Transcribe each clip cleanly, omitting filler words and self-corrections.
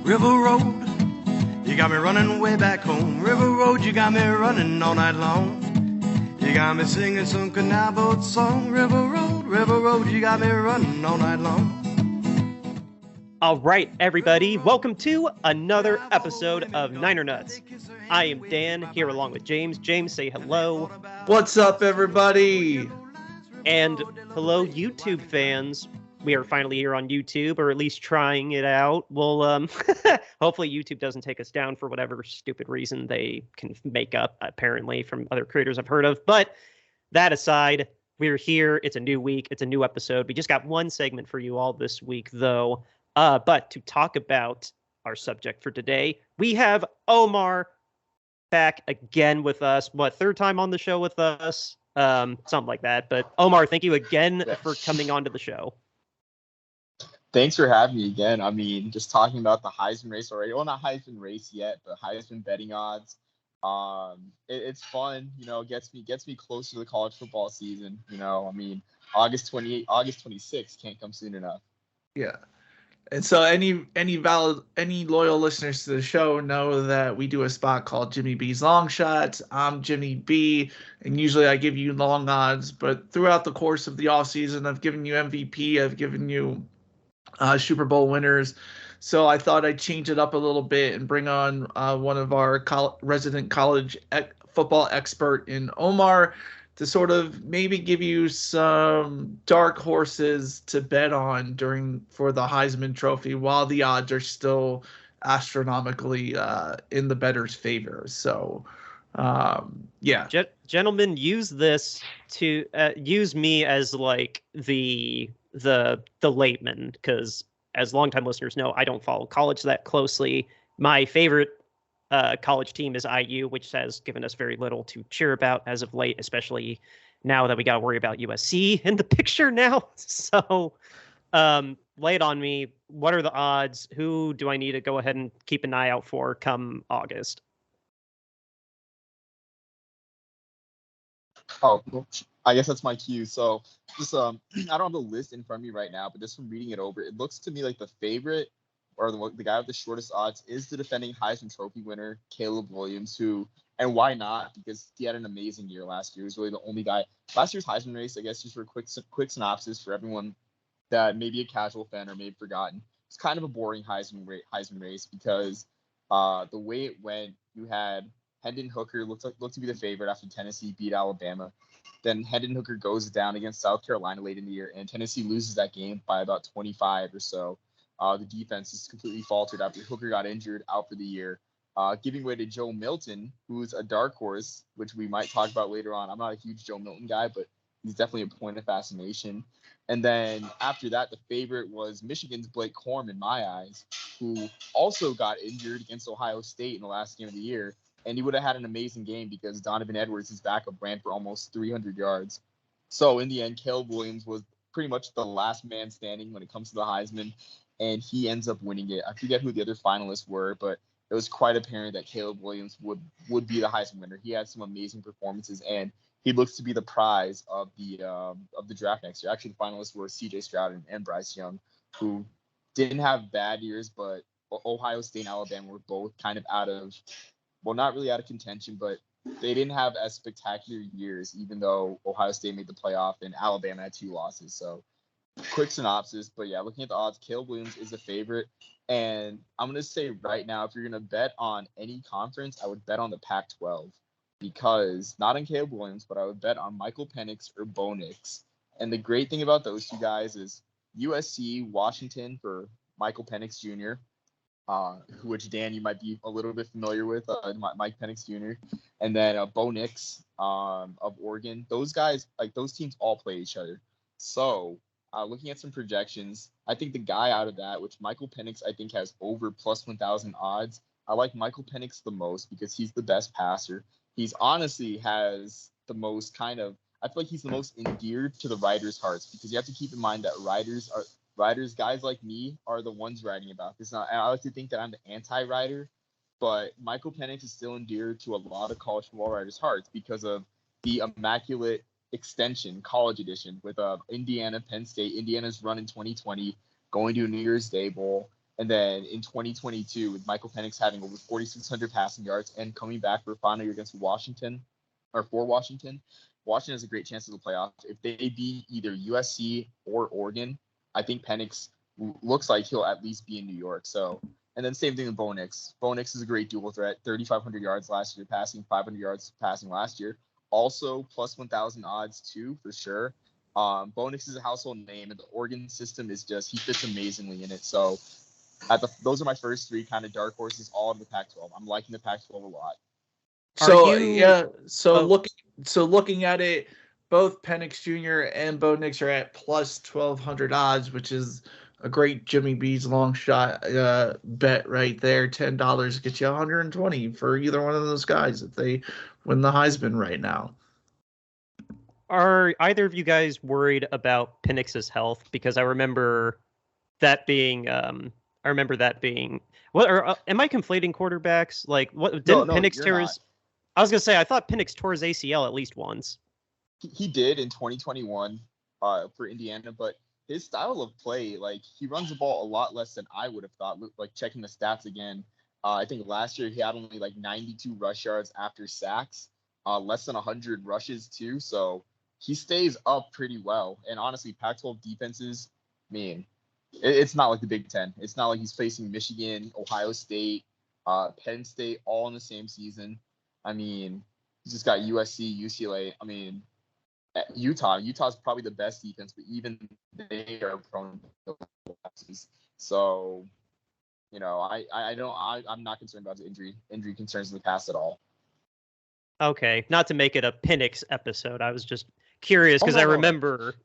River Road, you got me running way back home. River Road, you got me running all night long. You got me singing some canal boat song. River Road, you got me running all night long. All right, everybody, welcome to another episode of Niner Nuts. I am Dan, here along with James. James, say hello. What's up, everybody? And hello, YouTube fans. We are finally here on YouTube, or at least trying it out. We'll, hopefully YouTube doesn't take us down for whatever stupid reason they can make up, apparently, from other creators I've heard of. But that aside, we're here. It's a new week. It's a new episode. We just got one segment for you all this week, though. But to talk about our subject for today, we have Omar back again with us. Third time on the show with us? Something like that. But Omar, thank you again for coming onto the show. Thanks for having me again. I mean, just talking about the Heisman race already. Well, not Heisman race yet, but Heisman betting odds. It's fun, gets me closer to the college football season. I mean, August 26th can't come soon enough. Yeah. And so any loyal listeners to the show know that we do a spot called Jimmy B's Long Shots. I'm Jimmy B, and usually I give you long odds, but throughout the course of the offseason, I've given you MVP, I've given you Super Bowl winners. So I thought I'd change it up a little bit and bring on one of our resident college football expert in Omar to sort of maybe give you some dark horses to bet on for the Heisman Trophy while the odds are still astronomically in the bettor's favor. So, yeah. Gentlemen, use this to use me as like the layman, because as longtime listeners know, I don't follow college that closely. My favorite college team is IU, which has given us very little to cheer about as of late, especially now that we got to worry about USC in the picture now. So lay it on me. What are the odds? Who do I need to go ahead and keep an eye out for come August? Oh, I guess that's my cue. So just I don't have the list in front of me right now, but just from reading it over, it looks to me like the favorite or the guy with the shortest odds is the defending Heisman Trophy winner, Caleb Williams, and why not? Because he had an amazing year last year. He was really the only guy. Last year's Heisman race, I guess, just for a quick synopsis for everyone that may be a casual fan or may have forgotten, it's kind of a boring Heisman race because the way it went, you had Hendon Hooker looked to be the favorite after Tennessee beat Alabama. Then Hendon Hooker goes down against South Carolina late in the year, and Tennessee loses that game by about 25 or so. The defense is completely faltered after Hooker got injured out for the year, giving way to Joe Milton, who's a dark horse, which we might talk about later on. I'm not a huge Joe Milton guy, but he's definitely a point of fascination. And then after that, the favorite was Michigan's Blake Corum in my eyes, who also got injured against Ohio State in the last game of the year. And he would have had an amazing game because Donovan Edwards, his backup, ran for almost 300 yards. So in the end, Caleb Williams was pretty much the last man standing when it comes to the Heisman, and he ends up winning it. I forget who the other finalists were, but it was quite apparent that Caleb Williams would be the Heisman winner. He had some amazing performances, and he looks to be the prize of the draft next year. Actually, the finalists were C.J. Stroud and Bryce Young, who didn't have bad years, but Ohio State and Alabama were both kind of not really out of contention, but they didn't have as spectacular years, even though Ohio State made the playoff and Alabama had 2 losses. So quick synopsis, but yeah, looking at the odds, Caleb Williams is the favorite. And I'm going to say right now, if you're going to bet on any conference, I would bet on the Pac-12 because not on Caleb Williams, but I would bet on Michael Penix or Bo Nix. And the great thing about those two guys is USC, Washington for Michael Penix Jr., which Dan, you might be a little bit familiar with, Mike Penix Jr., and then Bo Nix of Oregon. Those guys, like those teams all play each other. So looking at some projections, I think the guy out of that, which Michael Penix, I think has over plus 1,000 odds. I like Michael Penix the most because he's the best passer. He's honestly has the most I feel like he's the most endeared to the writers' hearts because you have to keep in mind that writers, guys like me, are the ones writing about this. Now, I like to think that I'm the anti-writer, but Michael Penix is still endeared to a lot of college football writers' hearts because of the immaculate extension, college edition, with Indiana, Penn State. Indiana's run in 2020, going to a New Year's Day Bowl. And then in 2022, with Michael Penix having over 4,600 passing yards and coming back for a final year against Washington, Washington has a great chance of the playoff. If they beat either USC or Oregon, I think Penix looks like he'll at least be in New York. So, and then same thing with Bo Nix. Bo Nix is a great dual threat, 3,500 yards last year passing, 500 yards passing last year. Also plus 1,000 odds too, for sure. Bo Nix is a household name, and the Oregon system is just, he fits amazingly in it. So those are my first three kind of dark horses, all of the Pac-12. I'm liking the Pac-12 a lot. Looking at it, both Penix Jr. and Bo Nix are at plus 1,200 odds, which is a great Jimmy B's long shot bet right there. $10 gets you 120 for either one of those guys if they win the Heisman right now. Are either of you guys worried about Penix's health? Because I remember that being what? Or am I conflating quarterbacks? Like, what didn't Penix tear his? I was gonna say I thought Penix tore his ACL at least once. He did in 2021 for Indiana, but his style of play, like, he runs the ball a lot less than I would have thought. Like, checking the stats again, I think last year he had only like 92 rush yards after sacks, less than 100 rushes too. So he stays up pretty well. And honestly, Pac-12 defenses, it's not like the Big Ten. It's not like he's facing Michigan, Ohio State, Penn State all in the same season. I mean, he's just got USC, UCLA. I mean, Utah's probably the best defense, but even they are prone to lapses. So, I'm not concerned about the injury concerns in the past at all. Okay, not to make it a Penix episode, I was just curious because I remember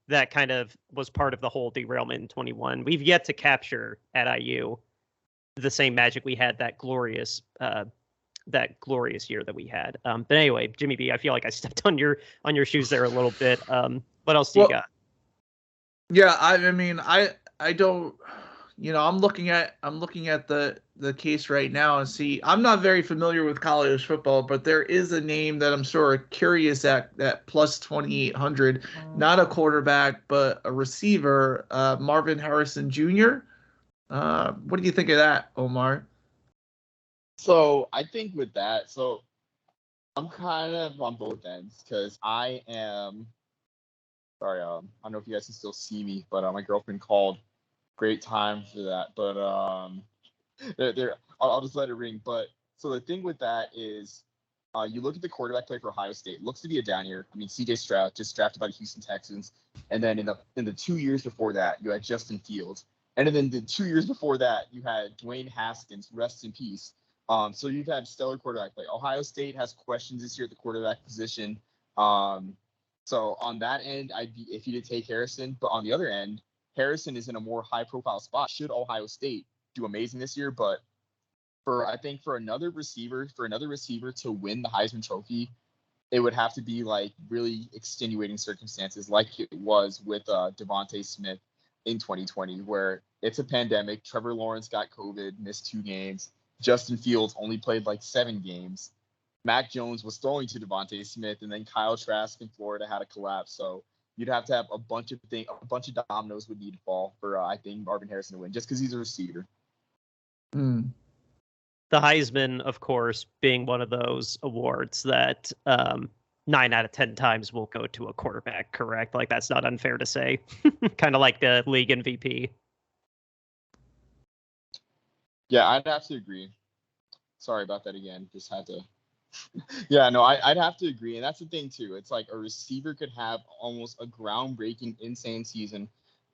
that kind of was part of the whole derailment in 21. We've yet to capture at IU the same magic we had that glorious year that we had. But anyway, Jimmy B, I feel like I stepped on your shoes there a little bit. What else do you got? Yeah, I don't. I'm looking at the case right now and see. I'm not very familiar with college football, but there is a name that I'm sort of curious at plus 2,800. Not a quarterback, but a receiver, Marvin Harrison Jr. What do you think of that, Omar? So I think with that, I'm kind of on both ends because I am. Sorry, I don't know if you guys can still see me, but my girlfriend called. Great time for that, but I'll just let it ring. But so the thing with that is, you look at the quarterback play for Ohio State. It looks to be a down year. I mean, C.J. Stroud just drafted by the Houston Texans, and then in the 2 years before that, you had Justin Fields, and then the 2 years before that, you had Dwayne Haskins, rest in peace. So you've had stellar quarterback play. Ohio State has questions this year at the quarterback position. So on that end, I'd be iffy to take Harrison, but on the other end, Harrison is in a more high-profile spot. Should Ohio State do amazing this year, but I think for another receiver to win the Heisman Trophy, it would have to be like really extenuating circumstances, like it was with Devontae Smith in 2020, where it's a pandemic. Trevor Lawrence got COVID, missed 2 games. Justin Fields only played like 7 games. Mac Jones was throwing to Devontae Smith, and then Kyle Trask in Florida had a collapse. So you'd have to have a bunch of dominoes would need to fall for I think Marvin Harrison to win, just because he's a receiver. The Heisman, of course, being one of those awards that 9 out of 10 times will go to a quarterback, correct? Like, that's not unfair to say. Kind of like the league MVP. Yeah, I'd have to agree. Sorry about that again. Just had to. Yeah, no, I'd have to agree. And that's the thing, too. It's like a receiver could have almost a groundbreaking, insane season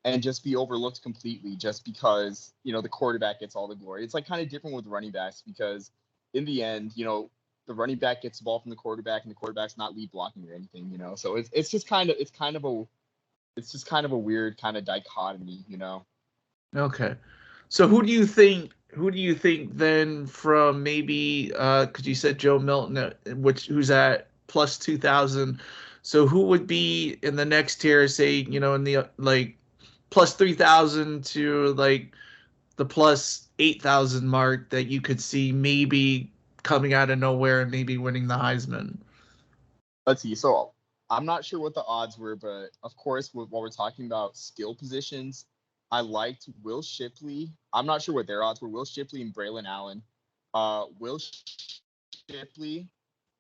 and just be overlooked completely just because, the quarterback gets all the glory. It's like kind of different with running backs because in the end, the running back gets the ball from the quarterback and the quarterback's not lead blocking or anything, So it's just kind of a weird kind of dichotomy, Okay. So who do you think then from maybe because you said Joe Milton, who's at plus 2,000. So who would be in the next tier, say, in the like plus 3,000 to like the plus 8,000 mark that you could see maybe coming out of nowhere and maybe winning the Heisman? Let's see. So I'm not sure what the odds were, but of course, while we're talking about skill positions, I liked Will Shipley. I'm not sure what their odds were. Will Shipley and Braylon Allen. Will Shipley,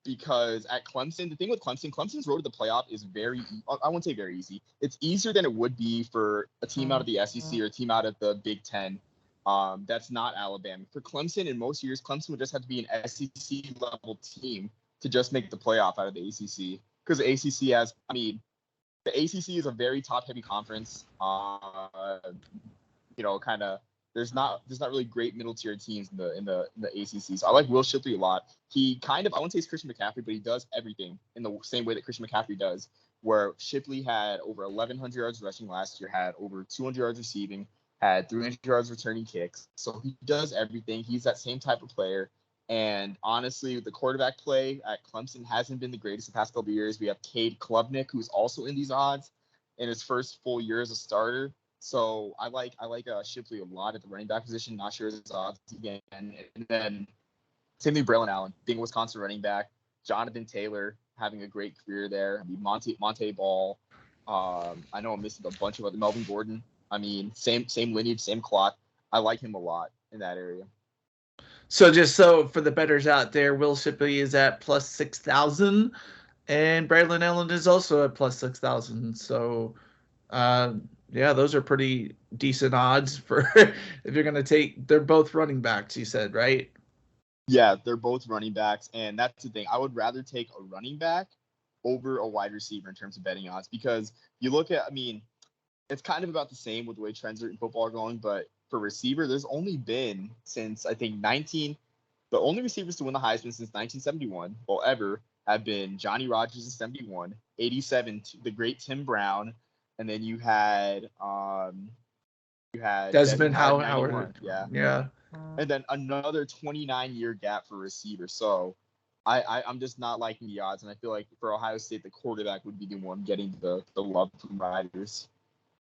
because at Clemson, the thing with Clemson's road to the playoff is I won't say very easy. It's easier than it would be for a team out of the SEC or a team out of the Big Ten. That's not Alabama. For Clemson, in most years, Clemson would just have to be an SEC level team to just make the playoff out of the ACC. Because the ACC the ACC is a very top heavy conference. Kind of there's not really great middle tier teams in the ACC. So I like Will Shipley a lot. He I wouldn't say he's Christian McCaffrey, but he does everything in the same way that Christian McCaffrey does. Where Shipley had over 1,100 yards rushing last year, had over 200 yards receiving, had 300 yards returning kicks. So he does everything. He's that same type of player. And honestly, the quarterback play at Clemson hasn't been the greatest the past couple of years. We have Cade Klubnik, who's also in these odds in his first full year as a starter. So I like Shipley a lot at the running back position. Not sure his odds again. And then same thing, Braylon Allen, being a Wisconsin running back. Jonathan Taylor having a great career there. I mean, Monte Ball. I know I'm missing a bunch of other. Melvin Gordon. I mean, same lineage, same clock. I like him a lot in that area. So just so for the bettors out there, Will Shipley is at plus 6,000, and Braylon Allen is also at plus 6,000. So, yeah, those are pretty decent odds for if you're going to take. They're both running backs, you said, right? Yeah, they're both running backs, and that's the thing. I would rather take a running back over a wide receiver in terms of betting odds, because you look at, it's kind of about the same with the way trends in football are going, but for receiver, there's only been since I think the only receivers to win the Heisman since 1971 will ever have been Johnny Rodgers in 71, 87, the great Tim Brown, and then you had Desmond Howard. Yeah. And then another 29-year gap for receiver. So I'm just not liking the odds, and I feel like for Ohio State, the quarterback would be the one getting the love from riders.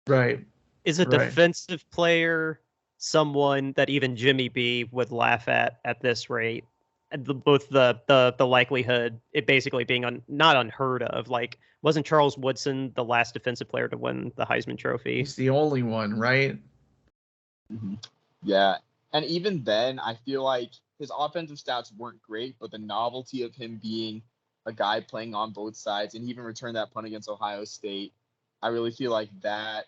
Right. Is a defensive player someone that even Jimmy B would laugh at this rate? And both the likelihood, it basically being not unheard of. Like, wasn't Charles Woodson the last defensive player to win the Heisman Trophy? He's the only one, right? Mm-hmm. Yeah. And even then, I feel like his offensive stats weren't great, but the novelty of him being a guy playing on both sides, and he even returned that punt against Ohio State, I really feel like that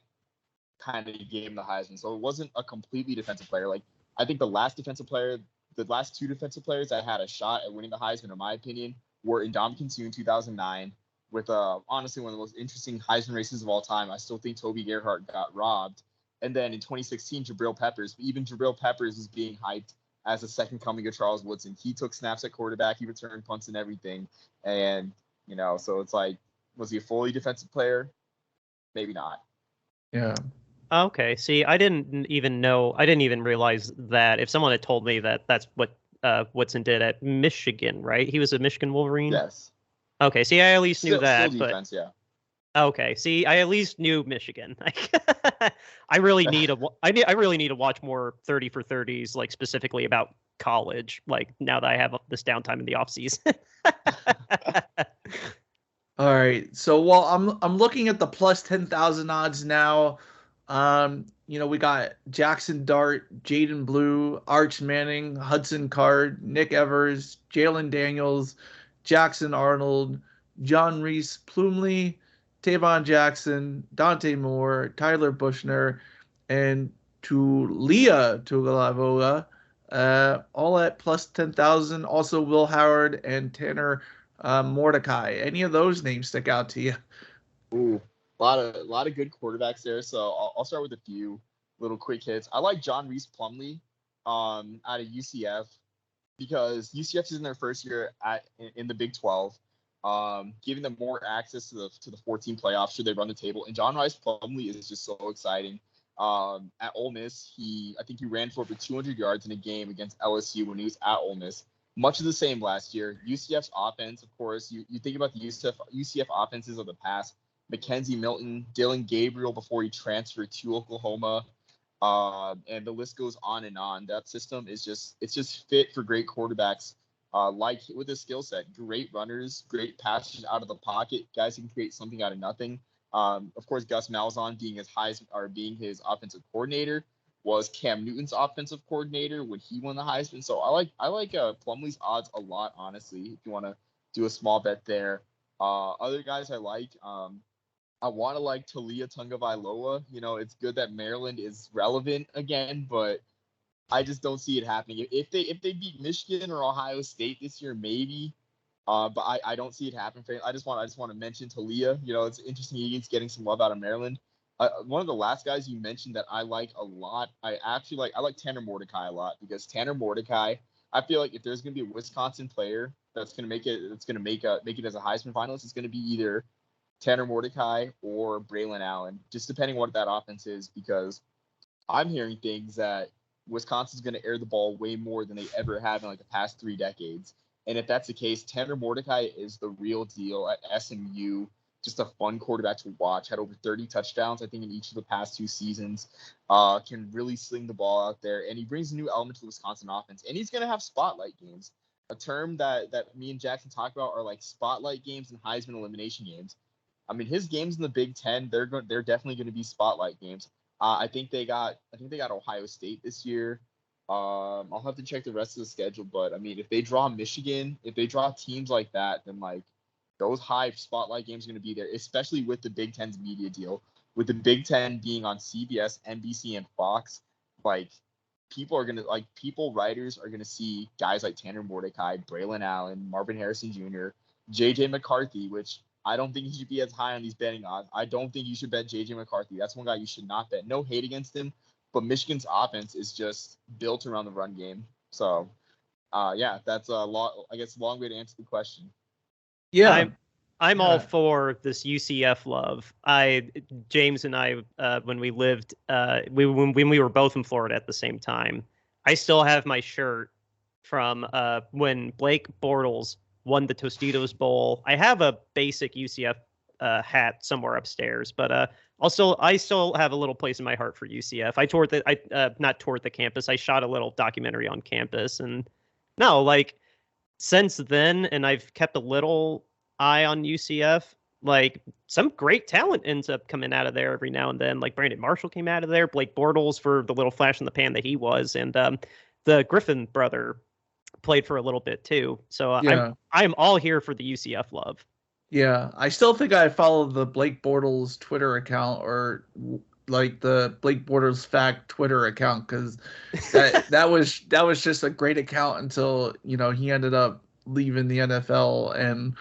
kind of gave him the Heisman. So it wasn't a completely defensive player. Like, I think the last two defensive players that had a shot at winning the Heisman, in my opinion, were Ndamukong Suh in 2009 with honestly one of the most interesting Heisman races of all time. I still think Toby Gerhart got robbed. And then in 2016, Jabril Peppers. But even Jabril Peppers is being hyped as a second coming of Charles Woodson. He took snaps at quarterback. He returned punts and everything. And, so it's like, was he a fully defensive player? Maybe not. Yeah. Okay. See, I didn't even realize that. If someone had told me that that's what Woodson did at Michigan, right? He was a Michigan Wolverine? Yes. Okay. See, I at least knew that. Still defense, yeah. Okay. See, I at least knew Michigan. I really need to watch more 30 for 30s, like specifically about college. Like now that I have this downtime in the off season. All right. So while I'm looking at the plus 10,000 odds now, we got Jackson Dart, Jaden Blue, Arch Manning, Hudson Card, Nick Evers, Jalen Daniels, Jackson Arnold, John Reese Plumlee, Tavon Jackson, Dante Moore, Tyler Bushner, and Tulia Tugalavola, all at plus 10,000. Also Will Howard and Tanner Mordecai. Any of those names stick out to you? Ooh, a lot of good quarterbacks there. So I'll start with a few little quick hits. I like John Reese Plumlee out of UCF, because UCF is in their first year in the Big 12. Giving them more access to the 14 playoffs should they run the table. And John Rice Plumlee is just so exciting. At Ole Miss, I think he ran for over 200 yards in a game against LSU when he was at Ole Miss. Much of the same last year. UCF's offense, of course, you think about the UCF offenses of the past. Mackenzie Milton, Dylan Gabriel before he transferred to Oklahoma, and the list goes on and on. That system is just fit for great quarterbacks. Like with his skill set, great runners, great passes out of the pocket, guys who can create something out of nothing. Of course, Gus Malzahn being his offensive coordinator was Cam Newton's offensive coordinator when he won the Heisman. So I like Plumlee's odds a lot, honestly. If you want to do a small bet there, other guys I like. I want to like Talia Tungavailoa. You know, it's good that Maryland is relevant again, but I just don't see it happening. If they beat Michigan or Ohio State this year, maybe. But I don't see it happen. I just want to mention Talia. You know, it's interesting he's getting some love out of Maryland. One of the last guys you mentioned that I like a lot, I like Tanner Mordecai a lot, because Tanner Mordecai, I feel like if there's going to be a Wisconsin player that's going to make it as a Heisman finalist, it's going to be either Tanner Mordecai or Braylon Allen, just depending what that offense is, because I'm hearing things that Wisconsin's going to air the ball way more than they ever have in like the past 3 decades. And if that's the case, Tanner Mordecai is the real deal at SMU. Just a fun quarterback to watch. Had over 30 touchdowns, I think, in each of the past 2 seasons. Can really sling the ball out there. And he brings a new element to the Wisconsin offense. And he's going to have spotlight games. A term that me and Jackson talk about are like spotlight games and Heisman elimination games. I mean, his games in the Big Ten, they're definitely going to be spotlight games. I think they got Ohio State this year. I'll have to check the rest of the schedule, but I mean, if they draw Michigan, if they draw teams like that, then like those high spotlight games are going to be there, especially with the Big Ten's media deal. With the Big Ten being on CBS, NBC, and Fox, like writers are going to see guys like Tanner Mordecai, Braylon Allen, Marvin Harrison Jr., JJ McCarthy, which I don't think he should be as high on these betting odds. I don't think you should bet JJ McCarthy. That's one guy you should not bet. No hate against him. But Michigan's offense is just built around the run game. So, that's a long way to answer the question. Yeah, I'm all for this UCF love. James and I, when we lived, when we were both in Florida at the same time, I still have my shirt from when Blake Bortles won the Tostitos Bowl. I have a basic UCF hat somewhere upstairs, but I still have a little place in my heart for UCF. Not toured the campus. I shot a little documentary on campus, and since then, and I've kept a little eye on UCF. Like, some great talent ends up coming out of there every now and then. Like, Brandon Marshall came out of there, Blake Bortles for the little flash in the pan that he was, and the Griffin brother played for a little bit too. So I'm all here for the UCF love. Yeah, I still think I follow the Blake Bortles Twitter account, or like the Blake Bortles Fact Twitter account, because that was just a great account until he ended up leaving the NFL. And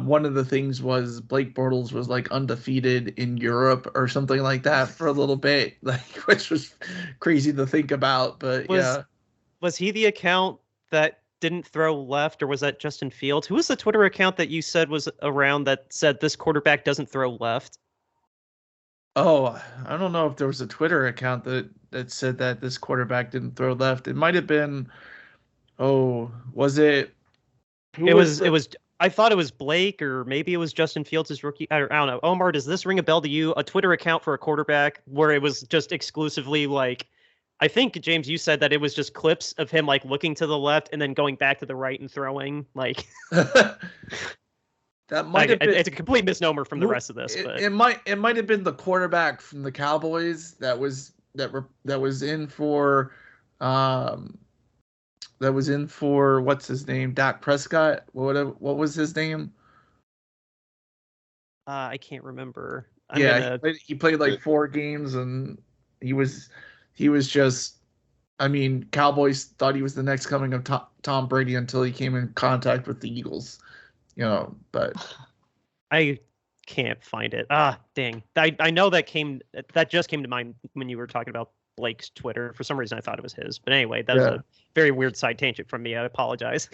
one of the things was Blake Bortles was like undefeated in Europe or something like that for a little bit, which was crazy to think about. But was he the account that didn't throw left, or was that Justin Fields? Who was the Twitter account that you said was around that said this quarterback doesn't throw left? Oh, I don't know if there was a Twitter account that said that this quarterback didn't throw left. It might have been. Oh, was it? It was. I thought it was Blake, or maybe it was Justin Fields' rookie. I don't know. Omar, does this ring a bell to you? A Twitter account for a quarterback where it was just exclusively like, I think, James, you said that it was just clips of him like looking to the left and then going back to the right and throwing. Like, that might have been. It's a complete misnomer from the rest of this. But it might have been the quarterback from the Cowboys that was in for what's his name? Dak Prescott. What was his name? I can't remember. He played like 4 games, and he was just, I mean, Cowboys thought he was the next coming of Tom Brady until he came in contact with the Eagles, but I can't find it. Dang. I know that just came to mind when you were talking about Blake's Twitter. For some reason, I thought it was his. But anyway, that was a very weird side tangent from me. I apologize.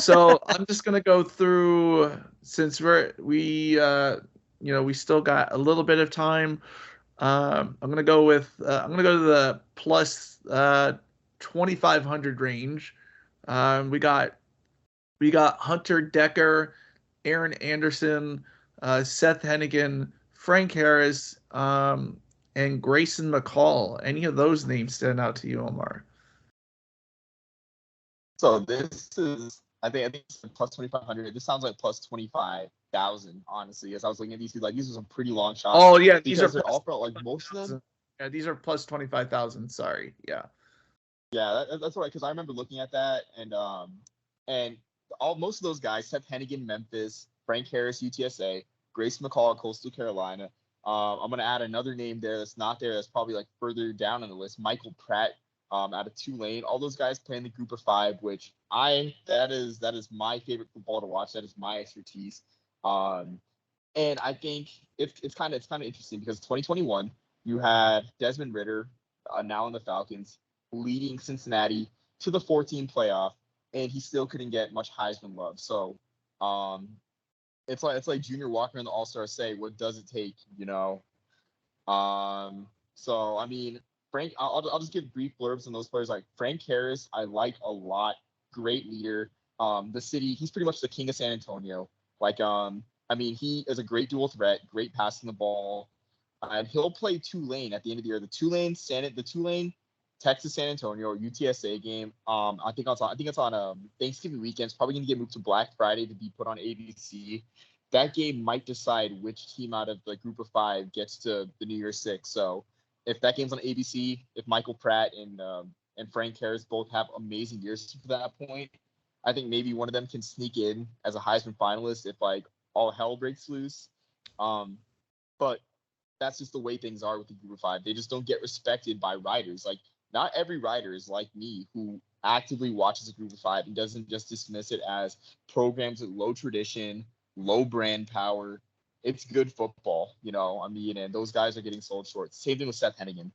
So I'm just going to go through, since we still got a little bit of time. I'm gonna go to the plus 2,500 range. We got Hunter Decker, Aaron Anderson, Seth Hennigan, Frank Harris, and Grayson McCall. Any of those names stand out to you, Omar? So this is, I think it's plus 2,500. This sounds like plus 25. 50,000, honestly, as I was looking at these. Like, these are some pretty long shots. Oh, yeah. These are they're all felt like most of them. Yeah, these are plus 25,000. Sorry. Yeah. Yeah, that's right. Because I remember looking at that, and most of those guys: Seth Hennigan, Memphis; Frank Harris, UTSA; Grace McCall, Coastal Carolina. I'm gonna add another name there that's not there. That's probably like further down on the list. Michael Pratt, out of Tulane. All those guys play in the group of 5, which that is my favorite football to watch. That is my expertise. And I think it's kind of interesting because 2021 you had Desmond Ridder, now in the Falcons, leading Cincinnati to the 14 playoff, and he still couldn't get much Heisman love. So it's like Junior Walker in the All-Star say, what does it take, you know? So I mean, Frank, I'll just give brief blurbs on those players. Like Frank Harris, I like a lot. Great leader. The city, he's pretty much the king of San Antonio. Like, I mean, he is a great dual threat, great passing the ball. And he'll play Tulane at the end of the year. The Tulane Texas San Antonio UTSA game. I think it's on Thanksgiving weekend. It's probably going to get moved to Black Friday to be put on ABC. That game might decide which team out of the group of 5 gets to the New Year's Six. So if that game's on ABC, if Michael Pratt and Frank Harris both have amazing years to that point, I think maybe one of them can sneak in as a Heisman finalist if like all hell breaks loose. But that's just the way things are with the group of 5. They just don't get respected by writers. Like, not every writer is like me who actively watches a group of 5 and doesn't just dismiss it as programs with low tradition, low brand power. It's good football, you know. I mean, and those guys are getting sold short. Same thing with Seth Hennigan.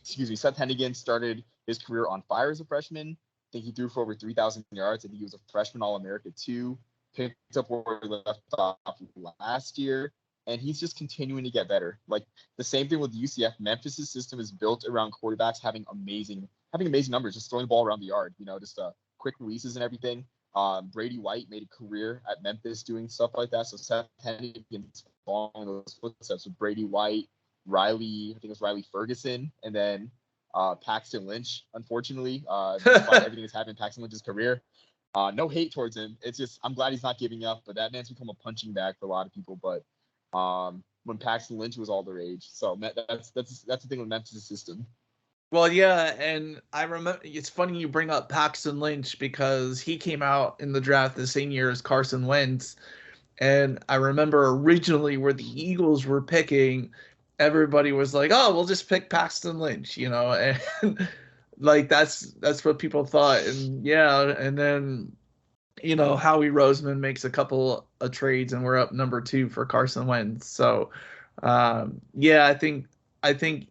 Seth Hennigan started his career on fire as a freshman. I think he threw for over 3,000 yards. I think he was a freshman All-America too. Picked up where he left off last year. And he's just continuing to get better. Like the same thing with UCF. Memphis' system is built around quarterbacks having amazing numbers, just throwing the ball around the yard, you know, just quick releases and everything. Brady White made a career at Memphis doing stuff like that. So Seth Hennigan's following those footsteps with Brady White, I think it was Riley Ferguson, and then Paxton Lynch, unfortunately, despite everything that's happened in Paxton Lynch's career. No hate towards him. It's just I'm glad he's not giving up, but that man's become a punching bag for a lot of people. But when Paxton Lynch was all the rage. So that's the thing with Memphis' system. Well, yeah, and I remember it's funny you bring up Paxton Lynch because he came out in the draft the same year as Carson Wentz. And I remember originally where the Eagles were picking, everybody was like, "Oh, we'll just pick Paxton Lynch," you know, and like that's what people thought. And yeah, and then you know, Howie Roseman makes a couple of trades and we're up number 2 for Carson Wentz. So, yeah, I think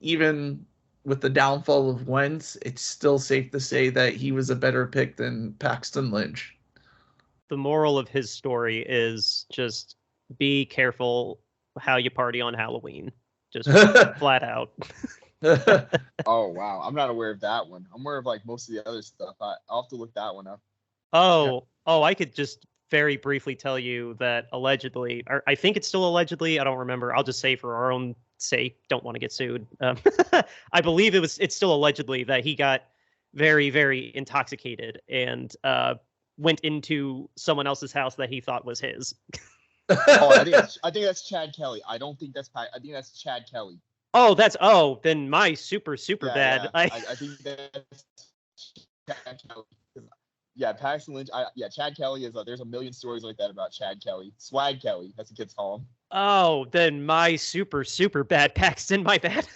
even with the downfall of Wentz, it's still safe to say that he was a better pick than Paxton Lynch. The moral of his story is just be careful how you party on Halloween. Just flat out. Oh, wow. I'm not aware of that one. I'm aware of like most of the other stuff. I'll have to look that one up. Oh, I could just very briefly tell you that allegedly, or I think it's still allegedly, I don't remember. I'll just say for our own sake, don't want to get sued. I believe it's still allegedly that he got very, very intoxicated and went into someone else's house that he thought was his. I think that's Chad Kelly. I think that's Chad Kelly. Then my super bad. Yeah. I think that's Chad Kelly. Yeah, Paxton Lynch. Chad Kelly is. There's a million stories like that about Chad Kelly. Swag Kelly. That's what kids call him. Oh, then my super bad Paxton. My bad.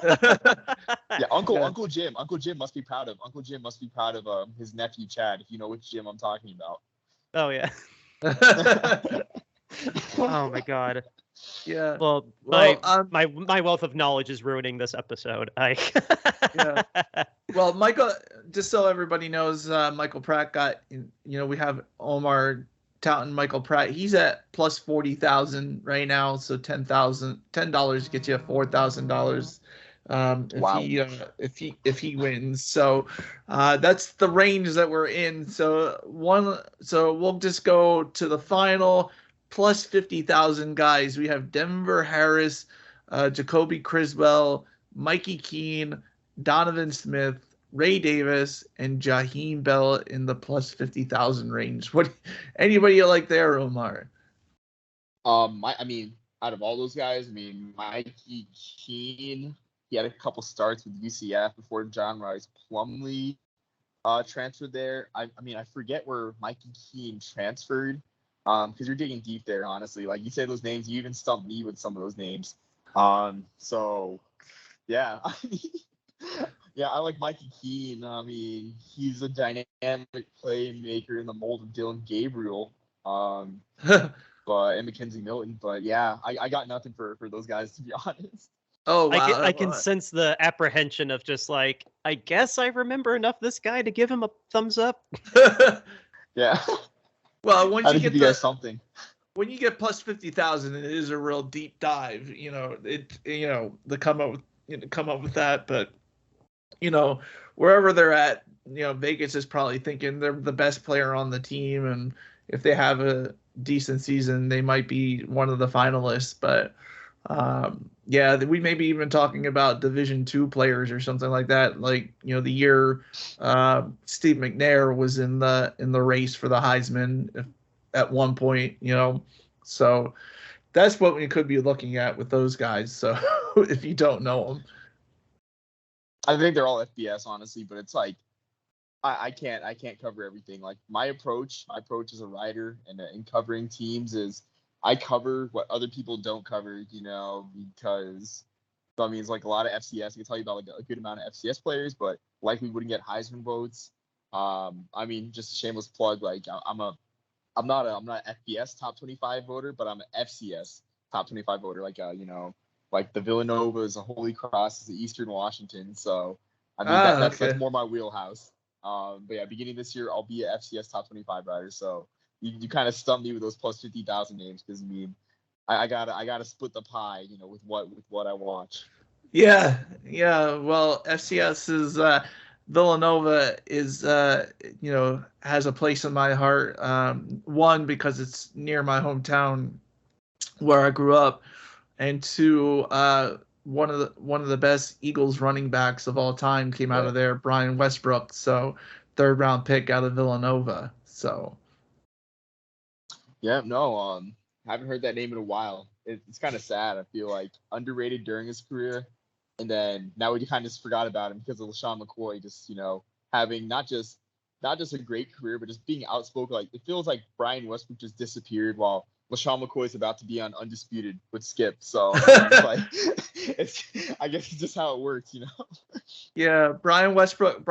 Yeah, Uncle Jim. Uncle Jim must be proud of his nephew Chad. If you know which Jim I'm talking about. Oh yeah. Oh my God. Yeah. Well, my wealth of knowledge is ruining this episode. Yeah. Well, Michael, just so everybody knows, Michael Pratt got, we have Omar touting Michael Pratt. He's at plus 40,000 right now, so $10 gets you $4,000. Wow. If he wins. So that's the range that we're in. So we'll just go to the final plus 50,000 guys. We have Denver Harris, Jacoby Criswell, Mikey Keene, Donovan Smith, Ray Davis, and Jaheim Bell in the plus 50,000 range. What anybody you like there, Omar? I mean, out of all those guys, I mean, Mikey Keene, he had a couple starts with UCF before John Rice Plumlee transferred there. I mean, I forget where Mikey Keene transferred, because you're digging deep there, honestly. Like you say those names, you even stumped me with some of those names. So yeah, yeah, I like Mikey Keene. I mean, he's a dynamic playmaker in the mold of Dylan Gabriel. But and Mackenzie Milton. But yeah, I got nothing for those guys, to be honest. Oh wow! I can sense the apprehension of just like, I guess I remember enough this guy to give him a thumbs up. Yeah. Well, once you get you guys something. When you get plus 50,000, it is a real deep dive. To come up with that, but wherever they're at, Vegas is probably thinking they're the best player on the team, and if they have a decent season, they might be one of the finalists. But yeah, we may be even talking about Division II players or something like that. Like the year Steve McNair was in the race for the Heisman at one point. So that's what we could be looking at with those guys. So if you don't know them, I think they're all FBS, honestly. But it's like I can't cover everything. Like my approach as a writer and in covering teams is I cover what other people don't cover, because I mean, it's like a lot of FCS. I can tell you about like a good amount of FCS players, but likely wouldn't get Heisman votes. I mean, just a shameless plug. Like I'm not an FBS top 25 voter, but I'm an FCS top 25 voter. Like like the Villanova is a Holy Cross is the Eastern Washington. So I mean that's more my wheelhouse. But yeah, beginning this year I'll be an FCS top 25 writer. So you kind of stumped me with those plus 50,000 names, because I mean I gotta split the pie, with what I watch. Yeah. Well, FCS is Villanova is has a place in my heart. One, because it's near my hometown where I grew up, and two, one of the best Eagles running backs of all time came out of there, Brian Westbrook. So 3rd round pick out of Villanova. So yeah, no, haven't heard that name in a while. It's kind of sad. I feel like underrated during his career, and then now we kind of just forgot about him because of LaShawn McCoy just having not just a great career, but just being outspoken. Like it feels like Brian Westbrook just disappeared while LaShawn McCoy is about to be on Undisputed with Skip. So I guess it's just how it works, Yeah, Brian Westbrook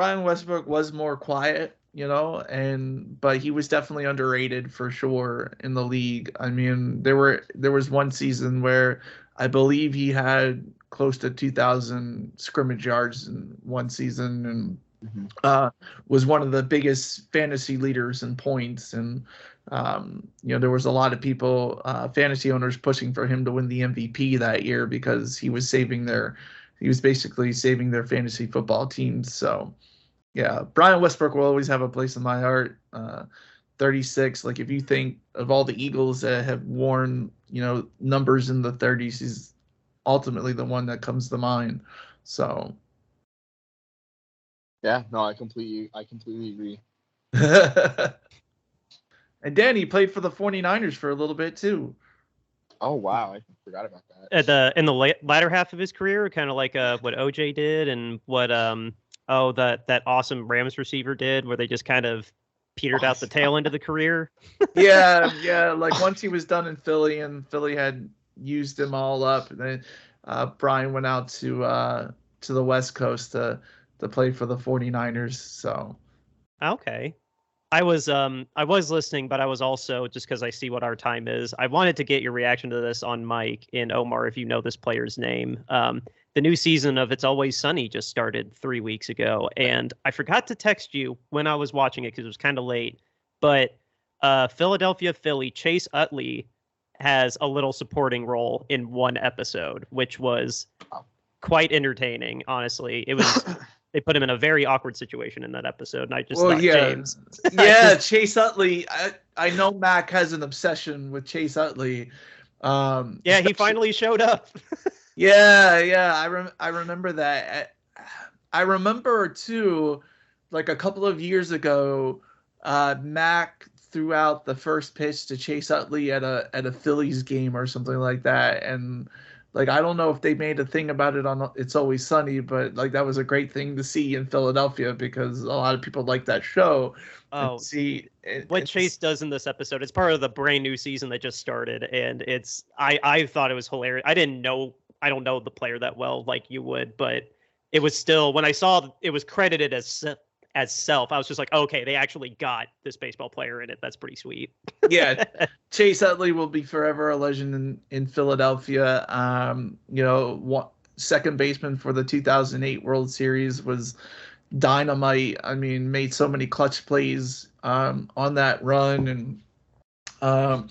was more quiet, but he was definitely underrated for sure in the league. I mean, there was one season where I believe he had close to 2,000 scrimmage yards in one season, and was one of the biggest fantasy leaders in points. And there was a lot of people, fantasy owners, pushing for him to win the MVP that year because he was basically saving their fantasy football teams. So yeah, Brian Westbrook will always have a place in my heart. 36, like if you think of all the Eagles that have worn, numbers in the 30s, he's ultimately the one that comes to mind. So yeah, no, I completely agree. And Danny played for the 49ers for a little bit too. Oh wow, I forgot about that. In the latter half of his career, kind of like what OJ did and what that awesome Rams receiver did, where they just kind of petered out the tail end of the career. yeah. Like once he was done in Philly, and Philly had used him all up, and then Brian went out to the West Coast to play for the 49ers. So okay. I was listening, but I was also, just because I see what our time is, I wanted to get your reaction to this on Mike and Omar, if you know this player's name. The new season of It's Always Sunny just started 3 weeks ago, and I forgot to text you when I was watching it because it was kind of late. But Philadelphia Philly Chase Utley has a little supporting role in one episode, which was quite entertaining. Honestly, it was. They put him in a very awkward situation in that episode, and I just thought, James. Yeah, Chase Utley. I know Mac has an obsession with Chase Utley. Yeah, he finally showed up. Yeah. I remember that. I remember too, like a couple of years ago, Mac threw out the first pitch to Chase Utley at a Phillies game or something like that, and like I don't know if they made a thing about it on It's Always Sunny, but like that was a great thing to see in Philadelphia because a lot of people like that show. Oh, see what Chase does in this episode, it's part of the brand new season that just started, and I thought it was hilarious. I don't know the player that well like you would, but it was still, when I saw it was credited as Self, I was just like, okay, they actually got this baseball player in it. That's pretty sweet. Yeah, Chase Utley will be forever a legend in Philadelphia. Second baseman for the 2008 World Series, was dynamite. I mean, made so many clutch plays on that run. And I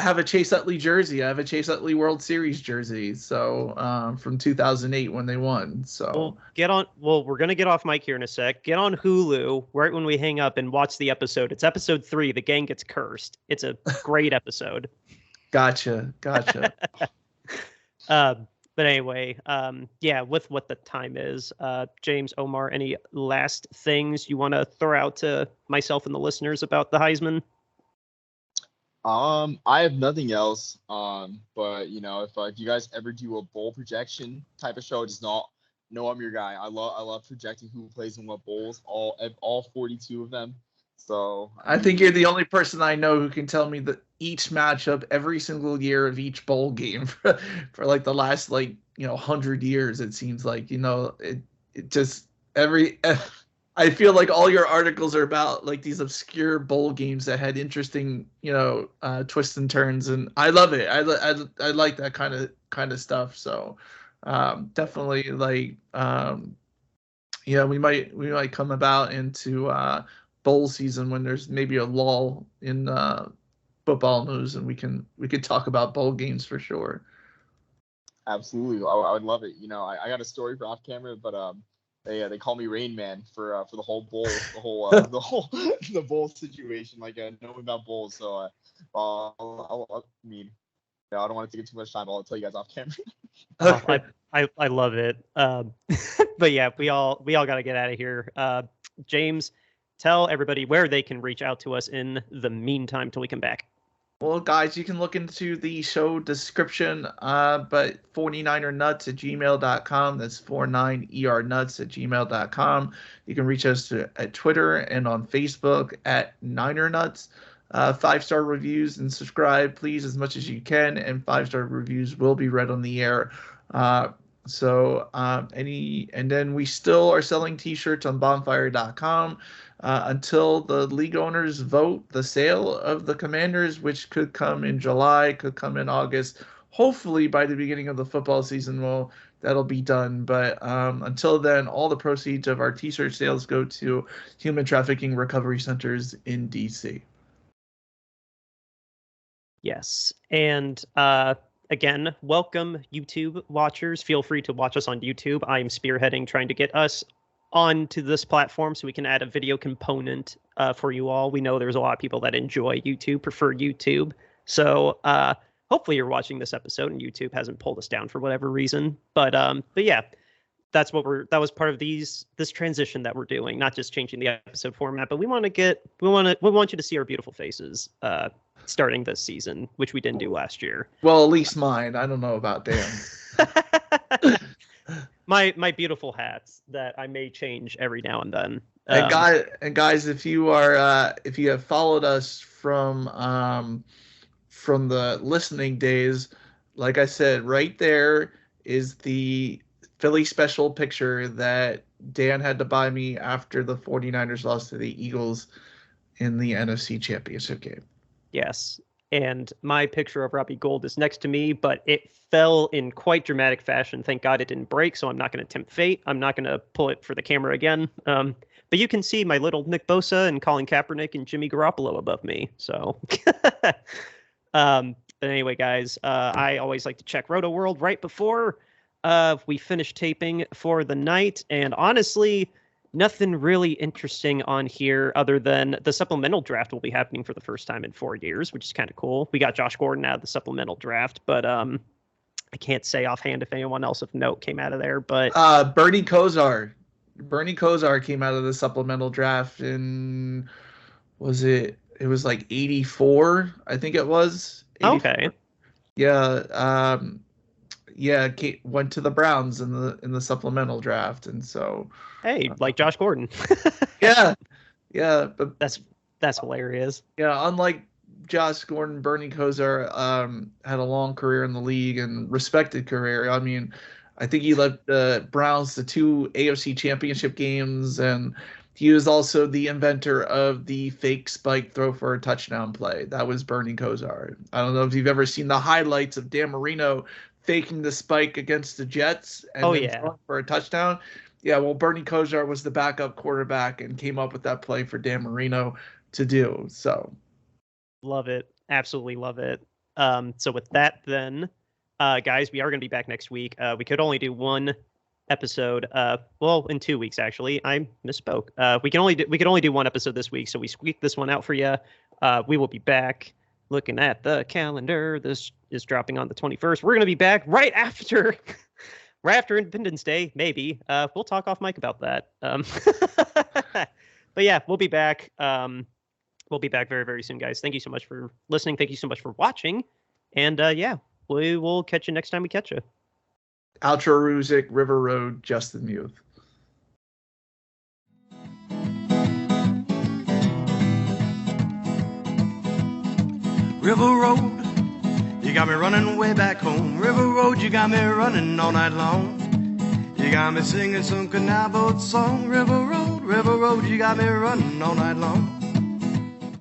have a Chase Utley jersey. I have a Chase Utley World Series jersey. So from 2008 when they won. So we're going to get off mic here in a sec. Get on Hulu right when we hang up and watch the episode. It's episode 3. The gang gets cursed. It's a great episode. Gotcha. But anyway, with what the time is, James, Omar, any last things you want to throw out to myself and the listeners about the Heisman? I have nothing else. But if you guys ever do a bowl projection type of show, just know I'm your guy. I love projecting who plays in what bowls, all 42 of them. So I think you're the only person I know who can tell me that each matchup every single year of each bowl game for like the last 100 years. It seems like it just I feel like all your articles are about like these obscure bowl games that had interesting twists and turns, and I love it. I like that kind of stuff. So definitely we might come about into bowl season when there's maybe a lull in football news, and we could talk about bowl games for sure. Absolutely, I would love it. I got a story for off camera, but they call me Rain Man for the whole bowl, the bowl situation. Like knowing about bowls, so I don't want to take too much time. I'll tell you guys off camera. Okay. I love it. But yeah, we all got to get out of here. James, tell everybody where they can reach out to us in the meantime till we come back. Well, guys, you can look into the show description, but 49ernuts@gmail.com. That's 49ernuts@gmail.com. You can reach us at Twitter and on Facebook at Ninernuts. 5-star reviews and subscribe, please, as much as you can, and 5-star reviews will be read on the air. And then we still are selling t-shirts on bonfire.com. Until the league owners vote the sale of the Commanders, which could come in July, could come in August. Hopefully by the beginning of the football season, that'll be done. But until then, all the proceeds of our t-shirt sales go to human trafficking recovery centers in D.C. Yes. And again, welcome YouTube watchers. Feel free to watch us on YouTube. I'm spearheading trying to get us onto this platform so we can add a video component for you all. We know there's a lot of people that enjoy YouTube, prefer YouTube. So hopefully you're watching this episode and YouTube hasn't pulled us down for whatever reason. But yeah, that was part of this transition that we're doing, not just changing the episode format, but we want you to see our beautiful faces starting this season, which we didn't do last year. Well, at least mine. I don't know about Dan. My beautiful hats that I may change every now and then. And guys, if you have followed us from the listening days, like I said, right there is the Philly special picture that Dan had to buy me after the 49ers lost to the Eagles in the NFC Championship game. Yes. And my picture of Robbie Gould is next to me, but it fell in quite dramatic fashion. Thank God it didn't break, so I'm not going to tempt fate. I'm not going to pull it for the camera again. But you can see my little Nick Bosa and Colin Kaepernick and Jimmy Garoppolo above me. So, but anyway, guys, I always like to check Roto World right before we finish taping for the night. And honestly, nothing really interesting on here other than the supplemental draft will be happening for the first time in 4 years, which is kind of cool. We got Josh Gordon out of the supplemental draft, but I can't say offhand if anyone else of note came out of there. But Bernie Kosar came out of the supplemental draft, and was it it was like 84, I think it was. 84. Okay. Yeah. Yeah, Kate went to the Browns in the supplemental draft, and so Hey, like Josh Gordon. yeah, yeah, but That's hilarious. yeah, unlike Josh Gordon, Bernie Kosar had a long career in the league and respected career. I mean, I think he led the Browns to 2 AFC Championship games, and he was also the inventor of the fake spike throw for a touchdown play. That was Bernie Kosar. I don't know if you've ever seen the highlights of Dan Marino faking the spike against the Jets and then throwing for a touchdown. Yeah, well, Bernie Kosar was the backup quarterback and came up with that play for Dan Marino to do. So love it. Absolutely love it. So with that then, guys, we are going to be back next week. We could only do one episode. Well, in 2 weeks actually. I misspoke. We can only do one episode this week, so we squeaked this one out for you. We will be back. Looking at the calendar, this is dropping on the 21st. We're going to be back right after Independence Day, maybe. We'll talk off mic about that. But yeah, we'll be back. We'll be back very, very soon, guys. Thank you so much for listening. Thank you so much for watching. And yeah, we will catch you next time we catch you. Outro Ruzik, River Road, Justin Muth. River Road, you got me running way back home. River Road, you got me running all night long. You got me singing some canal boat song. River Road, you got me running all night long.